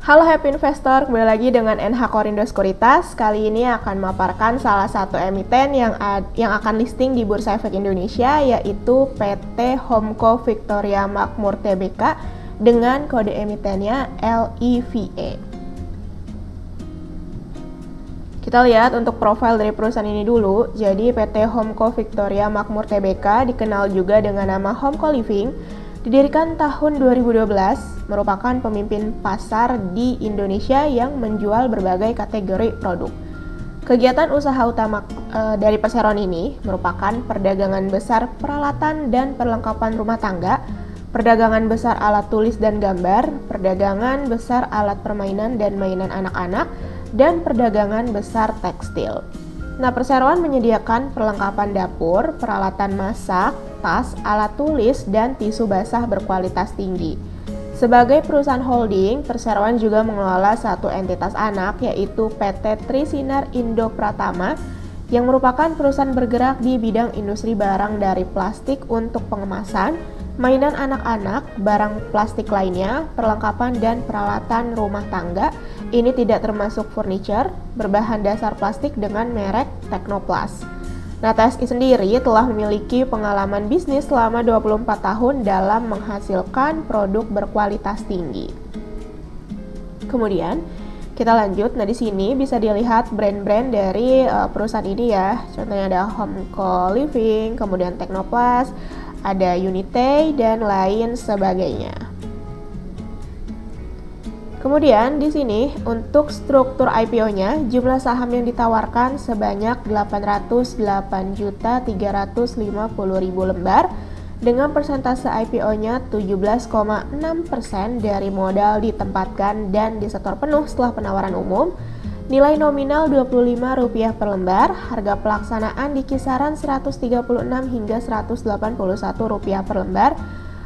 Halo Happy Investor, kembali lagi dengan NH Korindo Sekuritas. Kali ini akan memaparkan salah satu emiten yang akan listing di Bursa Efek Indonesia, yaitu PT Homco Victoria Makmur Tbk dengan kode emitennya LIVE. Kita lihat untuk profil dari perusahaan ini dulu. Jadi PT Homco Victoria Makmur Tbk dikenal juga dengan nama Homco Living. Didirikan tahun 2012, merupakan pemimpin pasar di Indonesia yang menjual berbagai kategori produk. Kegiatan usaha utama dari perseroan ini merupakan perdagangan besar peralatan dan perlengkapan rumah tangga, perdagangan besar alat tulis dan gambar, perdagangan besar alat permainan dan mainan anak-anak, dan perdagangan besar tekstil. Nah, perseroan menyediakan perlengkapan dapur, peralatan masak, tas, alat tulis, dan tisu basah berkualitas tinggi. Sebagai perusahaan holding, perseroan juga mengelola satu entitas anak, yaitu PT Trisinar Indo Pratama, yang merupakan perusahaan bergerak di bidang industri barang dari plastik untuk pengemasan, mainan anak-anak, barang plastik lainnya, perlengkapan dan peralatan rumah tangga. Ini tidak termasuk furniture, berbahan dasar plastik dengan merek Technoplast. Nah, TSI sendiri telah memiliki pengalaman bisnis selama 24 tahun dalam menghasilkan produk berkualitas tinggi. Kemudian, kita lanjut. Nah, di sini bisa dilihat brand-brand dari perusahaan ini ya. Contohnya ada Homco Living, kemudian Technoplast, ada Unite, dan lain sebagainya. Kemudian di sini untuk struktur IPO-nya, jumlah saham yang ditawarkan sebanyak 808.350.000 lembar dengan persentase IPO-nya 17,6% dari modal ditempatkan dan disetor penuh setelah penawaran umum. Nilai nominal Rp25 per lembar, harga pelaksanaan di kisaran Rp136 hingga Rp181 per lembar.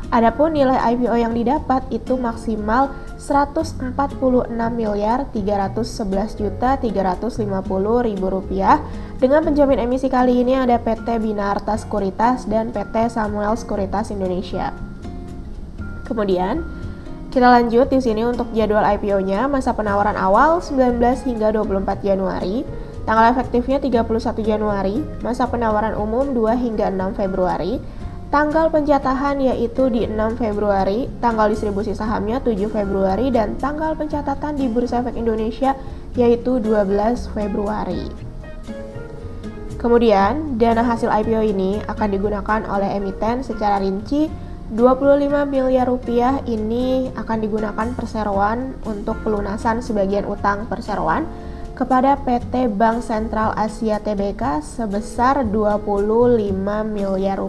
Adapun nilai IPO yang didapat itu maksimal Rp146.311.350.000. Dengan penjamin emisi kali ini ada PT Binarta Sekuritas dan PT Samuel Sekuritas Indonesia. Kemudian kita lanjut di sini untuk jadwal IPO-nya. Masa penawaran awal 19 hingga 24 Januari, tanggal efektifnya 31 Januari, masa penawaran umum 2 hingga 6 Februari. Tanggal pencatahan yaitu di 6 Februari, tanggal distribusi sahamnya 7 Februari, dan tanggal pencatatan di Bursa Efek Indonesia yaitu 12 Februari. Kemudian, dana hasil IPO ini akan digunakan oleh emiten secara rinci. Rp25 miliar ini akan digunakan perseroan untuk pelunasan sebagian utang perseroan kepada PT Bank Sentral Asia Tbk sebesar Rp25 miliar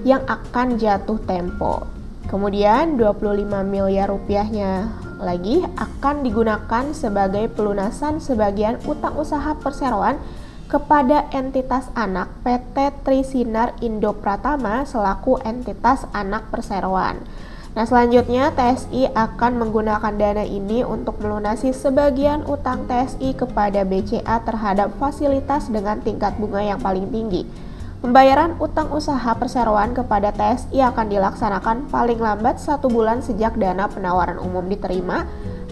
yang akan jatuh tempo. Kemudian Rp25 miliar lagi akan digunakan sebagai pelunasan sebagian utang usaha perseroan kepada entitas anak PT Trisinar Indo Pratama selaku entitas anak perseroan. Nah, selanjutnya TSI akan menggunakan dana ini untuk melunasi sebagian utang TSI kepada BCA terhadap fasilitas dengan tingkat bunga yang paling tinggi. Pembayaran utang usaha perseroan kepada TSI akan dilaksanakan paling lambat 1 bulan sejak dana penawaran umum diterima,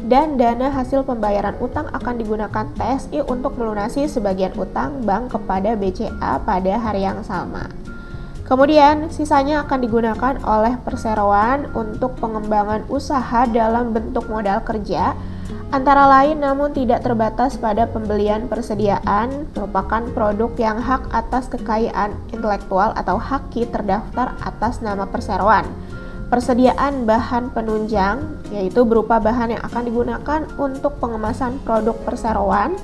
dan dana hasil pembayaran utang akan digunakan TSI untuk melunasi sebagian utang bank kepada BCA pada hari yang sama. Kemudian, sisanya akan digunakan oleh perseroan untuk pengembangan usaha dalam bentuk modal kerja, antara lain namun tidak terbatas pada pembelian persediaan, merupakan produk yang hak atas kekayaan intelektual atau haki terdaftar atas nama perseroan. Persediaan bahan penunjang, yaitu berupa bahan yang akan digunakan untuk pengemasan produk perseroan.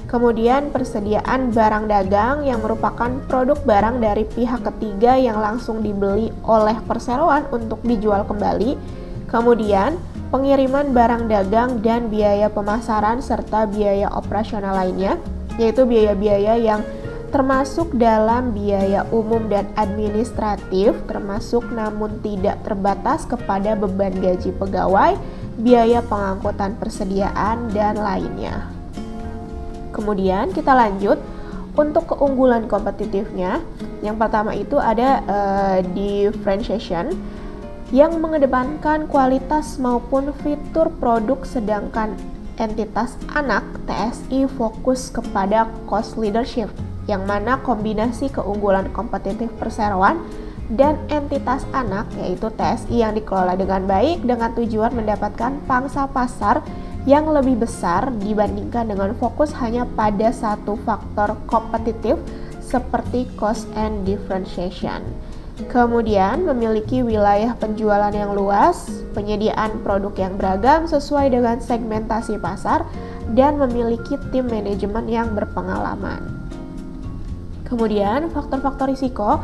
Kemudian persediaan barang dagang yang merupakan produk barang dari pihak ketiga yang langsung dibeli oleh perseroan untuk dijual kembali. Kemudian pengiriman barang dagang dan biaya pemasaran serta biaya operasional lainnya, yaitu biaya-biaya yang termasuk dalam biaya umum dan administratif, termasuk namun tidak terbatas kepada beban gaji pegawai, biaya pengangkutan persediaan, dan lainnya. Kemudian kita lanjut untuk keunggulan kompetitifnya. Yang pertama itu ada differentiation. yang mengedepankan kualitas maupun fitur produk, sedangkan entitas anak TSI fokus kepada cost leadership, yang mana kombinasi keunggulan kompetitif perseroan dan entitas anak yaitu TSI yang dikelola dengan baik dengan tujuan mendapatkan pangsa pasar yang lebih besar dibandingkan dengan fokus hanya pada satu faktor kompetitif seperti cost and differentiation. Kemudian memiliki wilayah penjualan yang luas, penyediaan produk yang beragam sesuai dengan segmentasi pasar, dan memiliki tim manajemen yang berpengalaman. Kemudian faktor-faktor risiko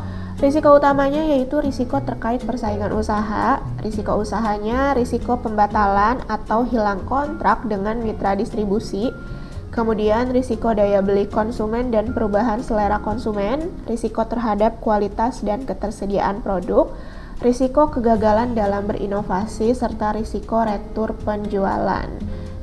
utamanya yaitu risiko terkait persaingan usaha. Risiko usahanya risiko pembatalan atau hilang kontrak dengan mitra distribusi. Kemudian risiko daya beli konsumen dan perubahan selera konsumen, risiko terhadap kualitas dan ketersediaan produk, risiko kegagalan dalam berinovasi, serta risiko retur penjualan.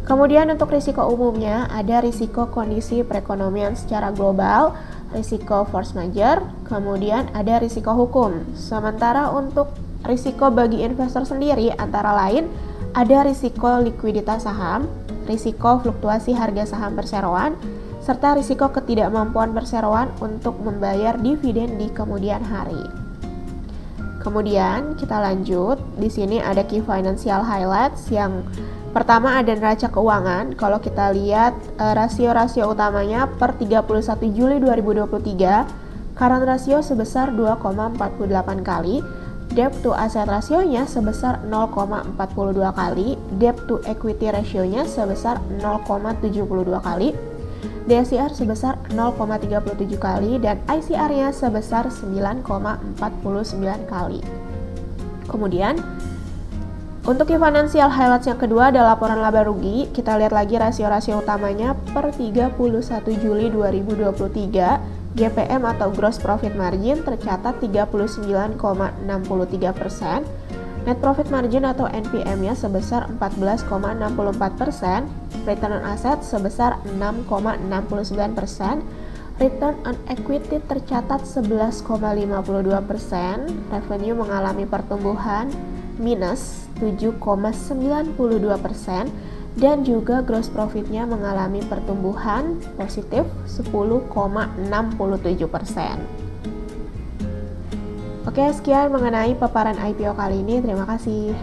Kemudian untuk risiko umumnya ada risiko kondisi perekonomian secara global, risiko force majeure, kemudian ada risiko hukum. Sementara untuk risiko bagi investor sendiri antara lain ada risiko likuiditas saham, risiko fluktuasi harga saham perseroan, serta risiko ketidakmampuan perseroan untuk membayar dividen di kemudian hari. Kemudian kita lanjut, di sini ada key financial highlights. Yang pertama ada neraca keuangan. Kalau kita lihat rasio-rasio utamanya per 31 Juli 2023, current ratio sebesar 2,48 kali, debt to asset rasionya sebesar 0,42 kali, debt to equity rasionya sebesar 0,72 kali, DSCR sebesar 0,37 kali, dan ICR-nya sebesar 9,49 kali. Kemudian untuk key financial highlights yang kedua ada laporan laba rugi. Kita lihat lagi rasio-rasio utamanya per 31 Juli 2023. GPM atau gross profit margin tercatat 39,63%, net profit margin atau NPM-nya sebesar 14,64%, return on asset sebesar 6,69%, return on equity tercatat 11,52%, revenue mengalami pertumbuhan minus 7,92%, dan juga gross profitnya mengalami pertumbuhan positif 10,67%. Oke, sekian mengenai paparan IPO kali ini. Terima kasih.